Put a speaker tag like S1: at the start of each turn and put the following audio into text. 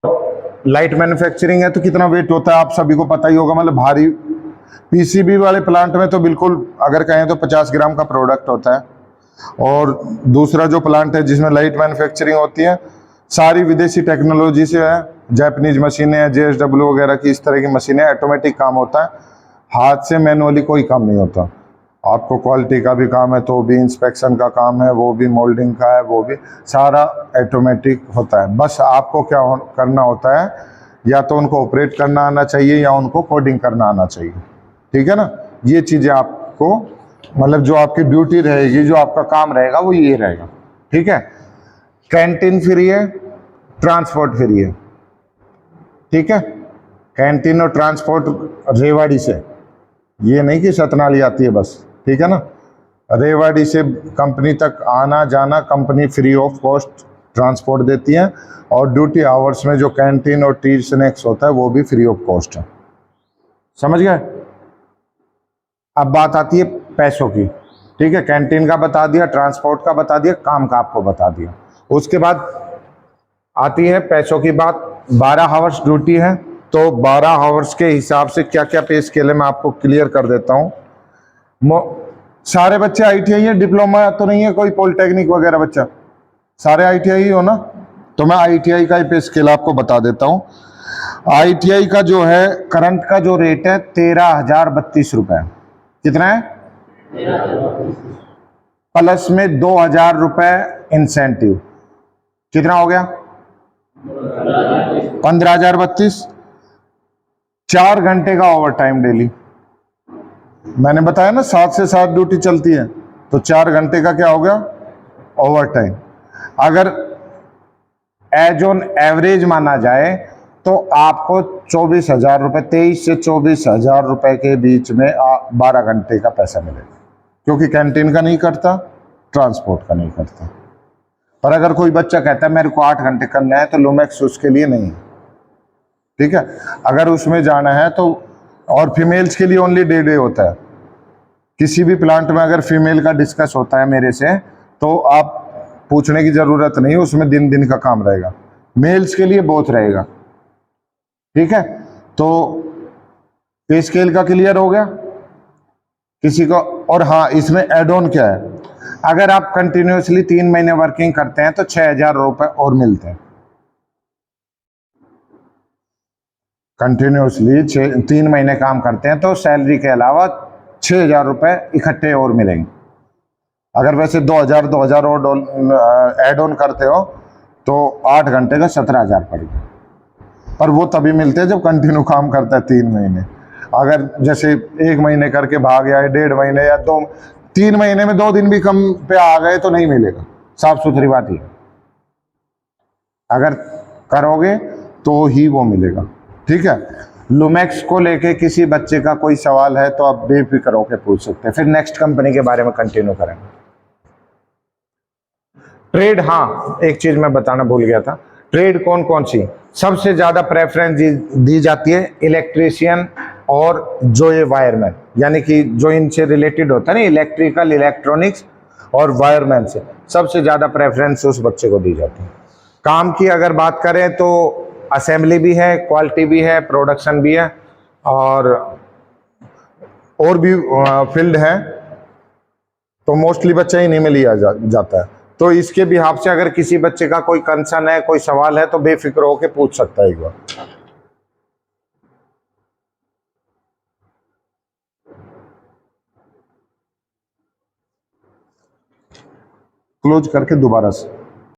S1: Light manufacturing है तो कितना वेट होता है आप सभी को पता ही होगा, मतलब भारी। पीसीबी वाले प्लांट में तो बिल्कुल अगर कहें तो 50 ग्राम का प्रोडक्ट होता है। और दूसरा जो प्लांट है जिसमें लाइट मैन्युफैक्चरिंग होती है, सारी विदेशी टेक्नोलॉजी से है, जापानीज मशीनें हैं, जेएसडब्ल्यू वगैरह की इस तरह की मशीनें, ऑटोमेटिक काम होता है, हाथ से मैनुअली कोई काम नहीं होता। आपको क्वालिटी का भी काम है तो भी, इंस्पेक्शन का काम है वो भी, मोल्डिंग का है वो भी, सारा ऑटोमेटिक होता है। बस आपको क्या करना होता है, या तो उनको ऑपरेट करना आना चाहिए या उनको कोडिंग करना आना चाहिए। ठीक है ना, ये चीज़ें आपको, मतलब जो आपकी ड्यूटी रहेगी, जो आपका काम रहेगा वो ये रहेगा। ठीक है, कैंटीन फ्री है, ट्रांसपोर्ट फ्री है। ठीक है, कैंटीन और ट्रांसपोर्ट रेवाड़ी से, ये नहीं कि सतनाली आती है बस। ठीक है ना, रेवाड़ी से कंपनी तक आना जाना company free of cost transport देती है, और ड्यूटी आवर्स में जो कैंटीन और टी स्नैक्स होता है वो भी फ्री ऑफ कॉस्ट है। समझ गए? अब बात आती है पैसों की। ठीक है, कैंटीन का बता दिया, ट्रांसपोर्ट का बता दिया, काम का आपको बता दिया। उसके बाद आती है पैसों की बात। 12 आवर्स ड्यूटी है, तो 12 आवर्स के हिसाब से क्या क्या पे स्केल है मैं आपको क्लियर कर देता हूँ। सारे बच्चे आईटीआई है, डिप्लोमा तो नहीं है कोई पॉलिटेक्निक वगैरह बच्चा? सारे आईटीआई हो ना? तो मैं आईटीआई का ही पे स्केल आपको बता देता हूँ। आईटीआई का जो है करंट का जो रेट है 13,032 रुपए। कितना है? प्लस में 2,000 रुपए इंसेंटिव। कितना हो गया? 15,032। 4 घंटे का ओवर टाइम डेली। मैंने बताया ना 7 से 7 ड्यूटी चलती है, तो 4 घंटे का क्या हो गया? Over time. अगर एज ऑन एवरेज माना जाए तो आपको 24,000 रुपए, 23 से 24,000 रुपए के बीच में 12 घंटे का पैसा मिलेगा, क्योंकि कैंटीन का नहीं करता, ट्रांसपोर्ट का नहीं करता। और अगर कोई बच्चा कहता है मेरे को 8 घंटे करना है, तो लुमेक्स उसके लिए नहीं है। ठीक है, अगर उसमें जाना है तो, और फीमेल्स के लिए ओनली डे होता है। किसी भी प्लांट में अगर फीमेल का डिस्कस होता है मेरे से, तो आप पूछने की जरूरत नहीं, उसमें दिन दिन का काम रहेगा। मेल्स के लिए बहुत रहेगा। ठीक है, तो पे स्केल का क्लियर हो गया किसी को? और हाँ, इसमें एड ऑन क्या है, अगर आप कंटिन्यूसली 3 महीने वर्किंग करते हैं तो 6,000 रुपए और मिलते हैं। कंटिन्यूसली 3 महीने काम करते हैं तो सैलरी के अलावा 6,000 रुपए इकट्ठे और मिलेंगे। अगर वैसे 2,000 और एड ऑन करते हो तो 8 घंटे का 17,000 पड़ेगा। पर वो तभी मिलते हैं जब कंटिन्यू काम करता है 3 महीने। अगर जैसे 1 महीने करके भाग गया है, 1.5 महीने या 3 महीने में 2 दिन भी कम पे आ गए तो नहीं मिलेगा। साफ सुथरी बात ही, अगर करोगे तो ही वो मिलेगा। ठीक है, लुमेक्स को लेके किसी बच्चे का कोई सवाल है तो आप बेफिक्र होकर पूछ सकते हैं, फिर नेक्स्ट कंपनी के बारे में कंटिन्यू करेंगे। ट्रेड, हाँ एक चीज मैं बताना भूल गया था, ट्रेड कौन कौन सी सबसे ज्यादा प्रेफरेंस दी जाती है? इलेक्ट्रीशियन और जो ये वायरमैन, यानी कि जो इनसे रिलेटेड होता है ना, इलेक्ट्रिकल, इलेक्ट्रॉनिक्स और वायरमैन से सबसे ज्यादा प्रेफरेंस उस बच्चे को दी जाती है। काम की अगर बात करें तो असेंबली भी है, क्वालिटी भी है, प्रोडक्शन भी है, और भी फील्ड है, तो मोस्टली बच्चा इन्हीं में लिया जाता है। तो इसके बिहाफ से अगर किसी बच्चे का कोई कंसर्न है, कोई सवाल है, तो बेफिक्र होकर पूछ सकता है एक बार। क्लोज करके दोबारा से